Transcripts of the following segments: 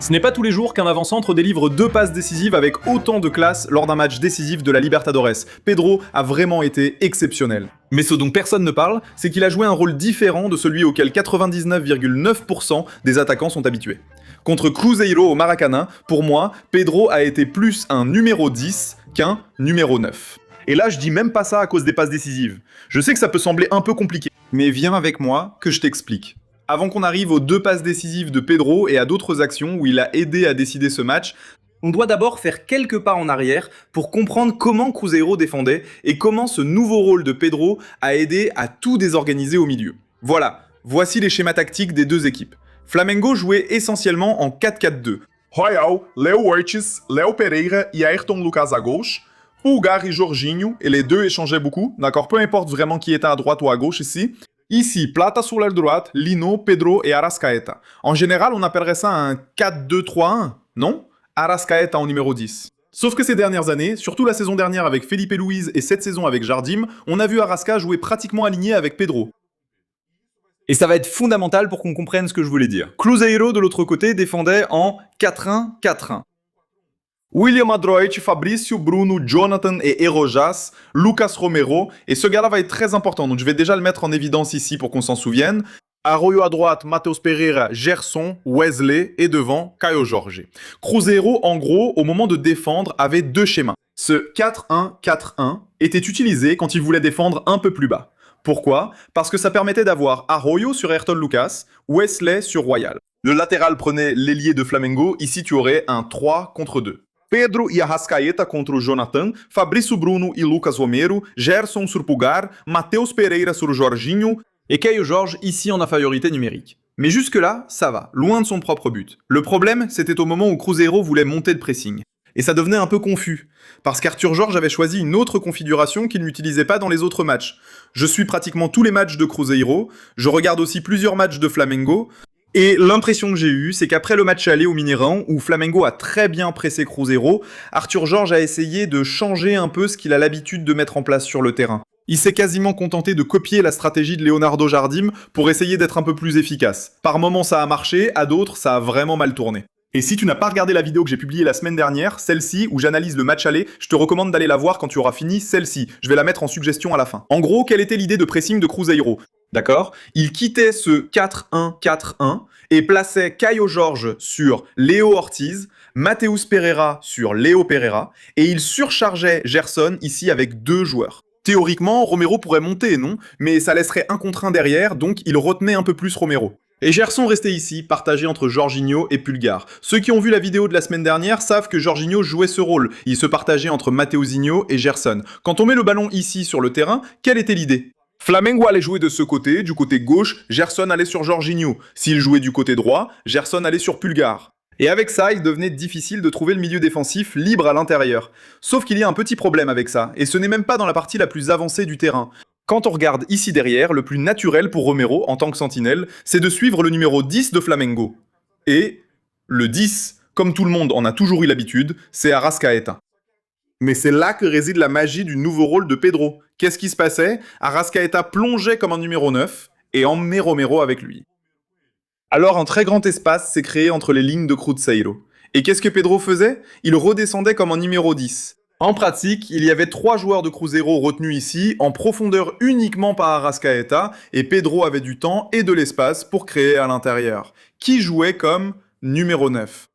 Ce n'est pas tous les jours qu'un avant-centre délivre 2 passes décisives avec autant de classe lors d'un match décisif de la Libertadores. Pedro a vraiment été exceptionnel. Mais ce dont personne ne parle, c'est qu'il a joué un rôle différent de celui auquel 99,9% des attaquants sont habitués. Contre Cruzeiro au Maracanã, pour moi, Pedro a été plus un numéro 10 qu'un numéro 9. Et là, je dis même pas ça à cause des passes décisives. Je sais que ça peut sembler un peu compliqué, mais viens avec moi que je t'explique. Avant qu'on arrive aux 2 passes décisives de Pedro et à d'autres actions où il a aidé à décider ce match, on doit d'abord faire quelques pas en arrière pour comprendre comment Cruzeiro défendait et comment ce nouveau rôle de Pedro a aidé à tout désorganiser au milieu. Voilà, voici les schémas tactiques des deux équipes. Flamengo jouait essentiellement en 4-4-2. Royal, Léo Ortiz, Léo Pereira et Ayrton Lucas à gauche, Pulgar et Jorginho, et les deux échangeaient beaucoup, d'accord, peu importe vraiment qui était à droite ou à gauche ici. Ici, Plata sur l'aile droite, Lino, Pedro et Arrascaeta. En général, on appellerait ça un 4-2-3-1, non? Arrascaeta en numéro 10. Sauf que ces dernières années, surtout la saison dernière avec Felipe Luis et cette saison avec Jardim, on a vu Arrasca jouer pratiquement aligné avec Pedro. Et ça va être fondamental pour qu'on comprenne ce que je voulais dire. Cruzeiro, de l'autre côté, défendait en 4-1-4-1. William Adroit, Fabrício, Bruno, Jonathan et Erojas, Lucas Romero, et ce gars-là va être très important, donc je vais déjà le mettre en évidence ici pour qu'on s'en souvienne. Arroyo à droite, Matheus Pereira, Gerson, Wesley, et devant, Caio Jorge. Cruzeiro, en gros, au moment de défendre, avait 2 schémas. Ce 4-1-4-1 était utilisé quand il voulait défendre un peu plus bas. Pourquoi? Parce que ça permettait d'avoir Arroyo sur Ayrton Lucas, Wesley sur Royal. Le latéral prenait l'ailier de Flamengo, ici tu aurais un 3 contre 2. Pedro e Arrascaeta contra o Jonathan, Fabrício Bruno e Lucas Romero, Gerson sur Pulgar, Matheus Pereira sur Jorginho, et Caio Jorge ici en infériorité numérique. Mais jusque-là, ça va, loin de son propre but. Le problème, c'était au moment où Cruzeiro voulait monter de pressing. Et ça devenait un peu confus, parce qu'Arthur Jorge avait choisi une autre configuration qu'il n'utilisait pas dans les autres matchs. Je suis pratiquement tous les matchs de Cruzeiro, je regarde aussi plusieurs matchs de Flamengo, et l'impression que j'ai eue, c'est qu'après le match aller au Mineirão, où Flamengo a très bien pressé Cruzeiro, Arthur Jorge a essayé de changer un peu ce qu'il a l'habitude de mettre en place sur le terrain. Il s'est quasiment contenté de copier la stratégie de Leonardo Jardim pour essayer d'être un peu plus efficace. Par moments ça a marché, à d'autres ça a vraiment mal tourné. Et si tu n'as pas regardé la vidéo que j'ai publiée la semaine dernière, celle-ci, où j'analyse le match aller, je te recommande d'aller la voir quand tu auras fini celle-ci. Je vais la mettre en suggestion à la fin. En gros, quelle était l'idée de pressing de Cruzeiro? D'accord? Il quittait ce 4-1-4-1 et plaçait Caio Jorge sur Léo Ortiz, Matheus Pereira sur Léo Pereira, et il surchargeait Gerson ici avec 2 joueurs. Théoriquement, Romero pourrait monter, non? Mais ça laisserait un contre 1 derrière, donc il retenait un peu plus Romero. Et Gerson restait ici, partagé entre Jorginho et Pulgar. Ceux qui ont vu la vidéo de la semaine dernière savent que Jorginho jouait ce rôle. Il se partageait entre Mateuzinho et Gerson. Quand on met le ballon ici sur le terrain, quelle était l'idée? Flamengo allait jouer de ce côté, du côté gauche, Gerson allait sur Jorginho. S'il jouait du côté droit, Gerson allait sur Pulgar. Et avec ça, il devenait difficile de trouver le milieu défensif libre à l'intérieur. Sauf qu'il y a un petit problème avec ça, et ce n'est même pas dans la partie la plus avancée du terrain. Quand on regarde ici derrière, le plus naturel pour Romero, en tant que sentinelle, c'est de suivre le numéro 10 de Flamengo. Et le 10, comme tout le monde en a toujours eu l'habitude, c'est Arrascaeta. Mais c'est là que réside la magie du nouveau rôle de Pedro. Qu'est-ce qui se passait? Arrascaeta plongeait comme un numéro 9 et emmenait Romero avec lui. Alors un très grand espace s'est créé entre les lignes de Cruzeiro. Et qu'est-ce que Pedro faisait? Il redescendait comme un numéro 10. En pratique, il y avait 3 joueurs de Cruzeiro retenus ici, en profondeur uniquement par Arrascaeta, et Pedro avait du temps et de l'espace pour créer à l'intérieur. Qui jouait comme numéro 9?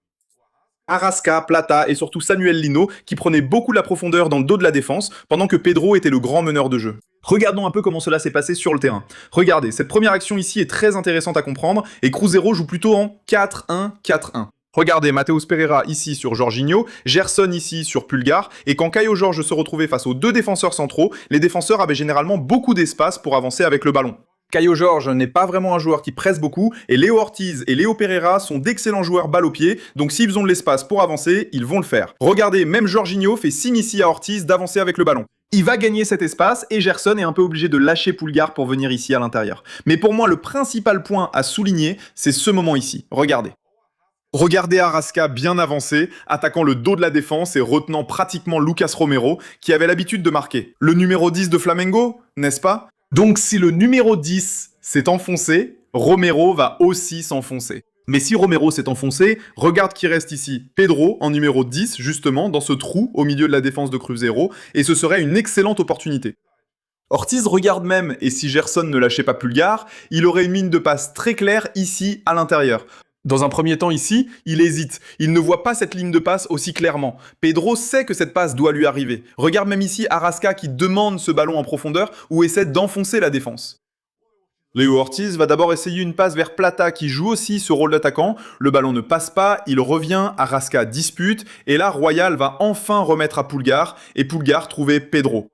Arrasca, Plata et surtout Samuel Lino, qui prenaient beaucoup la profondeur dans le dos de la défense, pendant que Pedro était le grand meneur de jeu. Regardons un peu comment cela s'est passé sur le terrain. Regardez, cette première action ici est très intéressante à comprendre, et Cruzeiro joue plutôt en 4-1-4-1. Regardez, Matheus Pereira ici sur Jorginho, Gerson ici sur Pulgar, et quand Caio Jorge se retrouvait face aux 2 défenseurs centraux, les défenseurs avaient généralement beaucoup d'espace pour avancer avec le ballon. Caio Jorge n'est pas vraiment un joueur qui presse beaucoup, et Léo Ortiz et Léo Pereira sont d'excellents joueurs balle au pied, donc s'ils ont de l'espace pour avancer, ils vont le faire. Regardez, même Jorginho fait signe ici à Ortiz d'avancer avec le ballon. Il va gagner cet espace, et Gerson est un peu obligé de lâcher Pulgar pour venir ici à l'intérieur. Mais pour moi, le principal point à souligner, c'est ce moment ici. Regardez. Regardez Arrasca bien avancé, attaquant le dos de la défense et retenant pratiquement Lucas Romero, qui avait l'habitude de marquer. Le numéro 10 de Flamengo, n'est-ce pas? Donc si le numéro 10 s'est enfoncé, Romero va aussi s'enfoncer. Mais si Romero s'est enfoncé, regarde qui reste ici. Pedro, en numéro 10, justement, dans ce trou au milieu de la défense de Cruzeiro, et ce serait une excellente opportunité. Ortiz regarde même, et si Gerson ne lâchait pas Pulgar, il aurait une ligne de passe très claire ici, à l'intérieur. Dans un premier temps ici, il hésite. Il ne voit pas cette ligne de passe aussi clairement. Pedro sait que cette passe doit lui arriver. Regarde même ici Arrasca qui demande ce ballon en profondeur ou essaie d'enfoncer la défense. Léo Ortiz va d'abord essayer une passe vers Plata qui joue aussi ce rôle d'attaquant. Le ballon ne passe pas, il revient, Arrasca dispute, et là Royal va enfin remettre à Pulgar, et Pulgar trouvait Pedro.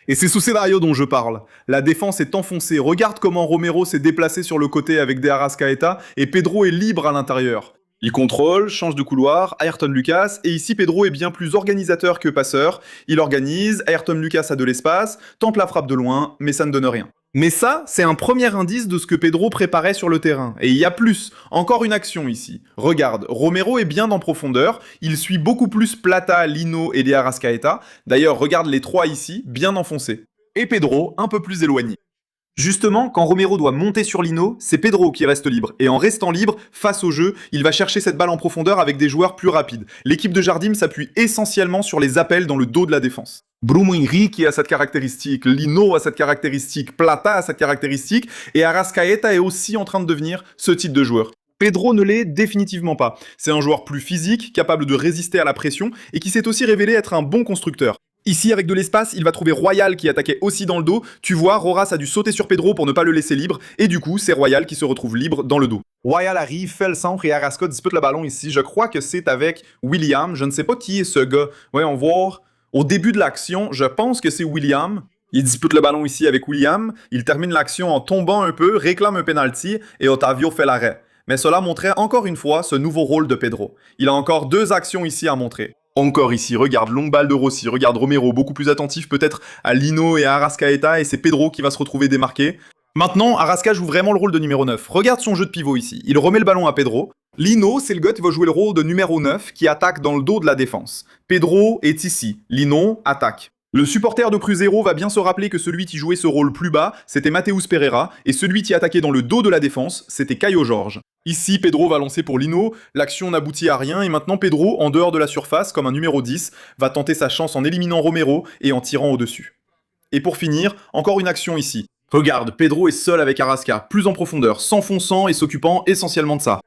Et c'est ce scénario dont je parle. La défense est enfoncée, regarde comment Romero s'est déplacé sur le côté avec De Arrascaeta, et Pedro est libre à l'intérieur. Il contrôle, change de couloir, Ayrton Lucas, et ici Pedro est bien plus organisateur que passeur. Il organise, Ayrton Lucas a de l'espace, tente la frappe de loin, mais ça ne donne rien. Mais ça, c'est un premier indice de ce que Pedro préparait sur le terrain. Et il y a plus, encore une action ici. Regarde, Romero est bien en profondeur, il suit beaucoup plus Plata, Lino et De Arrascaeta. D'ailleurs, regarde les trois ici, bien enfoncés. Et Pedro, un peu plus éloigné. Justement, quand Romero doit monter sur Lino, c'est Pedro qui reste libre. Et en restant libre, face au jeu, il va chercher cette balle en profondeur avec des joueurs plus rapides. L'équipe de Jardim s'appuie essentiellement sur les appels dans le dos de la défense. Bruno Henrique a cette caractéristique, Lino a cette caractéristique, Plata a cette caractéristique, et Arrascaeta est aussi en train de devenir ce type de joueur. Pedro ne l'est définitivement pas. C'est un joueur plus physique, capable de résister à la pression, et qui s'est aussi révélé être un bon constructeur. Ici, avec de l'espace, il va trouver Royal qui attaquait aussi dans le dos. Tu vois, Roras a dû sauter sur Pedro pour ne pas le laisser libre, et du coup, c'est Royal qui se retrouve libre dans le dos. Royal arrive, fait le centre, et Arrasca dispute le ballon ici. Je crois que c'est avec William. Je ne sais pas qui est ce gars. Voyons voir. Au début de l'action, je pense que c'est William. Il dispute le ballon ici avec William. Il termine l'action en tombant un peu, réclame un penalty, et Otavio fait l'arrêt. Mais cela montrait encore une fois ce nouveau rôle de Pedro. Il a encore deux actions ici à montrer. Encore ici, regarde, longue balle de Rossi, regarde Romero, beaucoup plus attentif peut-être à Lino et à Arrascaeta, et c'est Pedro qui va se retrouver démarqué. Maintenant, Arrasca joue vraiment le rôle de numéro 9. Regarde son jeu de pivot ici, il remet le ballon à Pedro. Lino, c'est le gars qui va jouer le rôle de numéro 9, qui attaque dans le dos de la défense. Pedro est ici, Lino attaque. Le supporter de Cruzeiro va bien se rappeler que celui qui jouait ce rôle plus bas, c'était Mateus Pereira, et celui qui attaquait dans le dos de la défense, c'était Caio Jorge. Ici, Pedro va lancer pour Lino, l'action n'aboutit à rien, et maintenant Pedro, en dehors de la surface, comme un numéro 10, va tenter sa chance en éliminant Romero et en tirant au-dessus. Et pour finir, encore une action ici. Regarde, Pedro est seul avec Arrasca, plus en profondeur, s'enfonçant et s'occupant essentiellement de ça.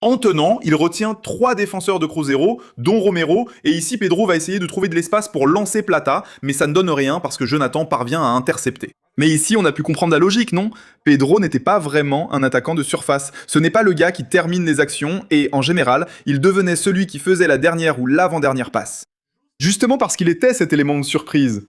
En tenant, il retient 3 défenseurs de Cruzeiro, dont Romero, et ici Pedro va essayer de trouver de l'espace pour lancer Plata, mais ça ne donne rien parce que Jonathan parvient à intercepter. Mais ici, on a pu comprendre la logique, non? Pedro n'était pas vraiment un attaquant de surface. Ce n'est pas le gars qui termine les actions, et en général, il devenait celui qui faisait la dernière ou l'avant-dernière passe. Justement parce qu'il était cet élément de surprise.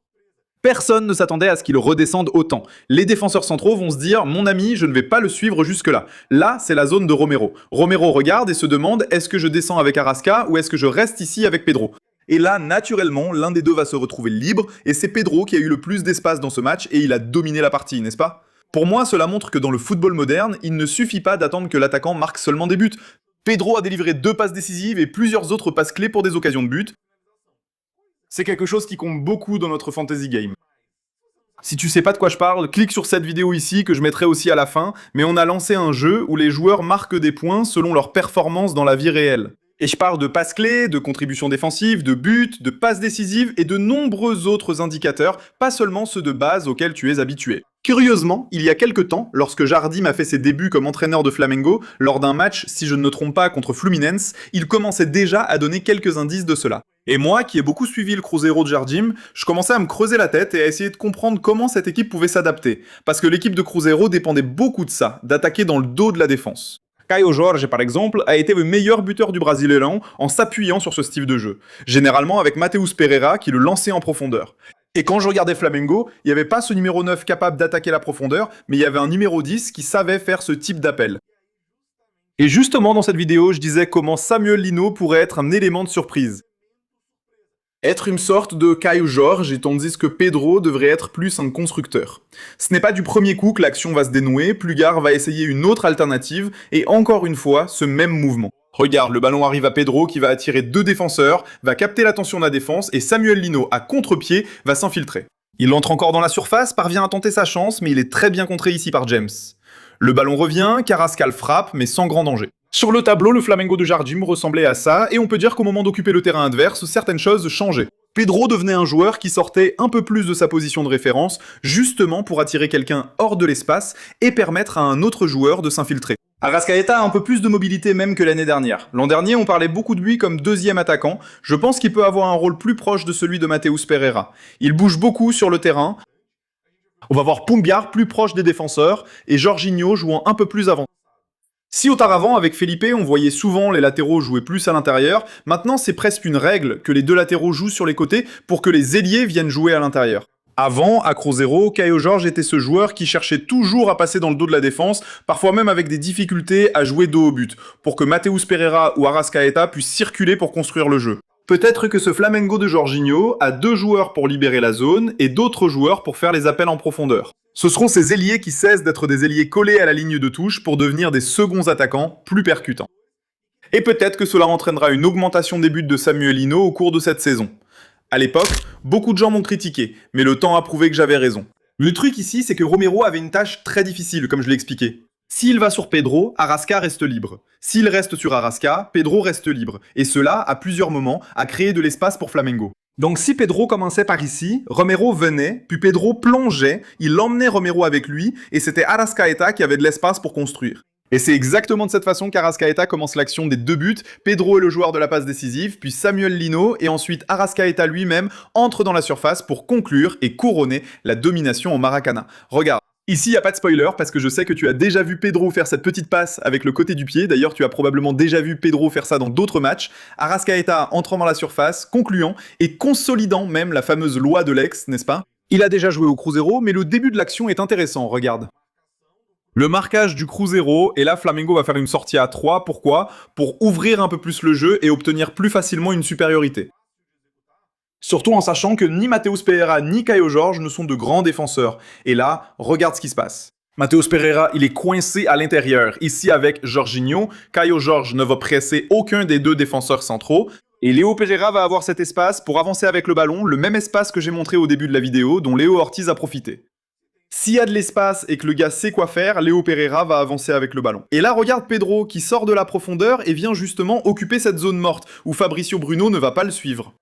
Personne ne s'attendait à ce qu'il redescende autant. Les défenseurs centraux vont se dire « Mon ami, je ne vais pas le suivre jusque-là ». Là, c'est la zone de Romero. Romero regarde et se demande « Est-ce que je descends avec Arrasca ou est-ce que je reste ici avec Pedro ?» Et là, naturellement, l'un des deux va se retrouver libre, et c'est Pedro qui a eu le plus d'espace dans ce match, et il a dominé la partie, n'est-ce pas? Pour moi, cela montre que dans le football moderne, il ne suffit pas d'attendre que l'attaquant marque seulement des buts. Pedro a délivré 2 passes décisives et plusieurs autres passes clés pour des occasions de but. C'est quelque chose qui compte beaucoup dans notre fantasy game. Si tu sais pas de quoi je parle, clique sur cette vidéo ici que je mettrai aussi à la fin, mais on a lancé un jeu où les joueurs marquent des points selon leur performance dans la vie réelle. Et je parle de passes clés, de contributions défensives, de buts, de passes décisives et de nombreux autres indicateurs, pas seulement ceux de base auxquels tu es habitué. Curieusement, il y a quelques temps, lorsque Jardim a fait ses débuts comme entraîneur de Flamengo, lors d'un match, si je ne me trompe pas, contre Fluminense, il commençait déjà à donner quelques indices de cela. Et moi, qui ai beaucoup suivi le Cruzeiro de Jardim, je commençais à me creuser la tête et à essayer de comprendre comment cette équipe pouvait s'adapter. Parce que l'équipe de Cruzeiro dépendait beaucoup de ça, d'attaquer dans le dos de la défense. Caio Jorge, par exemple, a été le meilleur buteur du Brasileirão en s'appuyant sur ce style de jeu. Généralement avec Mateus Pereira qui le lançait en profondeur. Et quand je regardais Flamengo, il n'y avait pas ce numéro 9 capable d'attaquer la profondeur, mais il y avait un numéro 10 qui savait faire ce type d'appel. Et justement dans cette vidéo, je disais comment Samuel Lino pourrait être un élément de surprise. Être une sorte de Caio Jorge, et tandis que Pedro devrait être plus un constructeur. Ce n'est pas du premier coup que l'action va se dénouer, Pulgar va essayer une autre alternative, et encore une fois, ce même mouvement. Regarde, le ballon arrive à Pedro qui va attirer 2 défenseurs, va capter l'attention de la défense, et Samuel Lino, à contre-pied, va s'infiltrer. Il entre encore dans la surface, parvient à tenter sa chance, mais il est très bien contré ici par James. Le ballon revient, Carrascal frappe, mais sans grand danger. Sur le tableau, le Flamengo de Jardim ressemblait à ça, et on peut dire qu'au moment d'occuper le terrain adverse, certaines choses changeaient. Pedro devenait un joueur qui sortait un peu plus de sa position de référence, justement pour attirer quelqu'un hors de l'espace et permettre à un autre joueur de s'infiltrer. Arrascaeta a un peu plus de mobilité même que l'année dernière. L'an dernier, on parlait beaucoup de lui comme deuxième attaquant. Je pense qu'il peut avoir un rôle plus proche de celui de Mateus Pereira. Il bouge beaucoup sur le terrain. On va voir Pumbiar plus proche des défenseurs et Jorginho jouant un peu plus avant. Si auparavant, avec Felipe, on voyait souvent les latéraux jouer plus à l'intérieur, maintenant c'est presque une règle que les deux latéraux jouent sur les côtés pour que les ailiers viennent jouer à l'intérieur. Avant, à Cruzeiro, Caio Jorge était ce joueur qui cherchait toujours à passer dans le dos de la défense, parfois même avec des difficultés à jouer dos au but, pour que Mateus Pereira ou Arrascaeta puissent circuler pour construire le jeu. Peut-être que ce Flamengo de Jorginho a deux joueurs pour libérer la zone et d'autres joueurs pour faire les appels en profondeur. Ce seront ces ailiers qui cessent d'être des ailiers collés à la ligne de touche pour devenir des seconds attaquants plus percutants. Et peut-être que cela entraînera une augmentation des buts de Samuel Ino au cours de cette saison. À l'époque, beaucoup de gens m'ont critiqué, mais le temps a prouvé que j'avais raison. Le truc ici, c'est que Romero avait une tâche très difficile, comme je l'ai expliqué. S'il va sur Pedro, Arrasca reste libre. S'il reste sur Arrasca, Pedro reste libre. Et cela, à plusieurs moments, a créé de l'espace pour Flamengo. Donc si Pedro commençait par ici, Romero venait, puis Pedro plongeait, il emmenait Romero avec lui, et c'était Arrascaeta qui avait de l'espace pour construire. Et c'est exactement de cette façon qu'Arrascaeta commence l'action des deux buts. Pedro est le joueur de la passe décisive, puis Samuel Lino, et ensuite Arrascaeta lui-même entre dans la surface pour conclure et couronner la domination au Maracana. Regarde. Ici, il n'y a pas de spoiler, parce que je sais que tu as déjà vu Pedro faire cette petite passe avec le côté du pied. D'ailleurs, tu as probablement déjà vu Pedro faire ça dans d'autres matchs. Arrascaeta entrant dans la surface, concluant et consolidant même la fameuse loi de l'ex, n'est-ce pas? Il a déjà joué au Cruzeiro, mais le début de l'action est intéressant, regarde. Le marquage du Cruzeiro, et là Flamengo va faire une sortie à 3, pourquoi? Pour ouvrir un peu plus le jeu et obtenir plus facilement une supériorité. Surtout en sachant que ni Mateus Pereira ni Caio Jorge ne sont de grands défenseurs. Et là, regarde ce qui se passe. Mateus Pereira, il est coincé à l'intérieur, ici avec Jorginho. Caio Jorge ne va presser aucun des deux défenseurs centraux. Et Léo Pereira va avoir cet espace pour avancer avec le ballon, le même espace que j'ai montré au début de la vidéo, dont Léo Ortiz a profité. S'il y a de l'espace et que le gars sait quoi faire, Léo Pereira va avancer avec le ballon. Et là, regarde Pedro qui sort de la profondeur et vient justement occuper cette zone morte, où Fabricio Bruno ne va pas le suivre.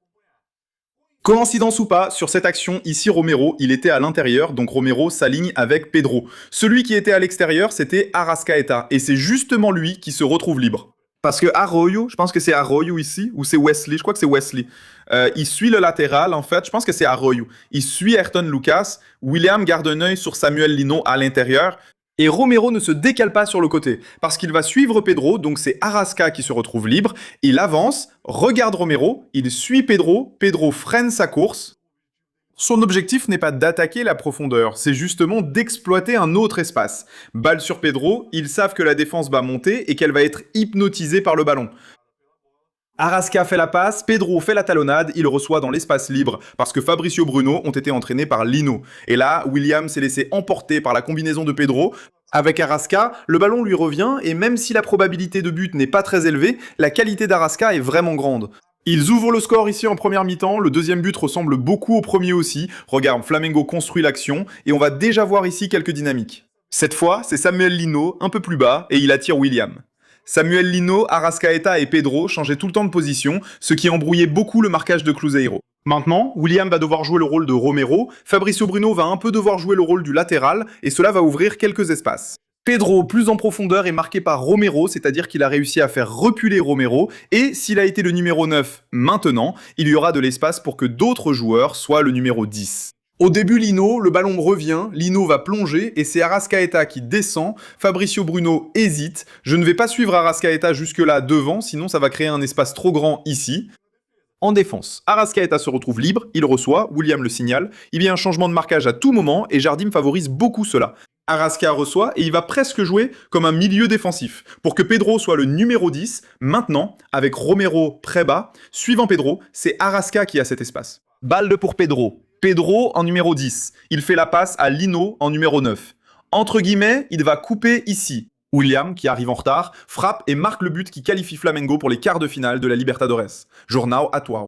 Coïncidence ou pas, sur cette action, ici Romero, il était à l'intérieur, donc Romero s'aligne avec Pedro. Celui qui était à l'extérieur, c'était Arrascaeta, et c'est justement lui qui se retrouve libre. Parce que Arroyo, je pense que c'est Arroyo ici, ou c'est Wesley, je crois que c'est Wesley. Il suit le latéral, en fait, je pense que c'est Arroyo. Il suit Ayrton Lucas, William garde un œil sur Samuel Lino à l'intérieur, et Romero ne se décale pas sur le côté, parce qu'il va suivre Pedro, donc c'est Arrasca qui se retrouve libre, il avance, regarde Romero, il suit Pedro, Pedro freine sa course. Son objectif n'est pas d'attaquer la profondeur, c'est justement d'exploiter un autre espace. Balle sur Pedro, ils savent que la défense va monter et qu'elle va être hypnotisée par le ballon. Arrasca fait la passe, Pedro fait la talonnade, il reçoit dans l'espace libre parce que Fabricio Bruno ont été entraînés par Lino. Et là, William s'est laissé emporter par la combinaison de Pedro. Avec Arrasca, le ballon lui revient et même si la probabilité de but n'est pas très élevée, la qualité d'Arrasca est vraiment grande. Ils ouvrent le score ici en première mi-temps, le deuxième but ressemble beaucoup au premier aussi. Regarde, Flamengo construit l'action et on va déjà voir ici quelques dynamiques. Cette fois, c'est Samuel Lino un peu plus bas et il attire William. Samuel Lino, Arrascaeta et Pedro changeaient tout le temps de position, ce qui embrouillait beaucoup le marquage de Cruzeiro. Maintenant, William va devoir jouer le rôle de Romero, Fabricio Bruno va un peu devoir jouer le rôle du latéral, et cela va ouvrir quelques espaces. Pedro, plus en profondeur, est marqué par Romero, c'est-à-dire qu'il a réussi à faire reculer Romero, et s'il a été le numéro 9 maintenant, il y aura de l'espace pour que d'autres joueurs soient le numéro 10. Au début, Lino, le ballon revient, Lino va plonger, et c'est Arrascaeta qui descend, Fabricio Bruno hésite, je ne vais pas suivre Arrascaeta jusque-là devant, sinon ça va créer un espace trop grand ici. En défense, Arrascaeta se retrouve libre, il reçoit, William le signale, il y a un changement de marquage à tout moment, et Jardim favorise beaucoup cela. Arrasca reçoit, et il va presque jouer comme un milieu défensif, pour que Pedro soit le numéro 10, maintenant, avec Romero très bas, suivant Pedro, c'est Arrasca qui a cet espace. Balle pour Pedro. Pedro en numéro 10. Il fait la passe à Lino en numéro 9. Entre guillemets, il va couper ici. William, qui arrive en retard, frappe et marque le but qui qualifie Flamengo pour les quarts de finale de la Libertadores. Jornal atual.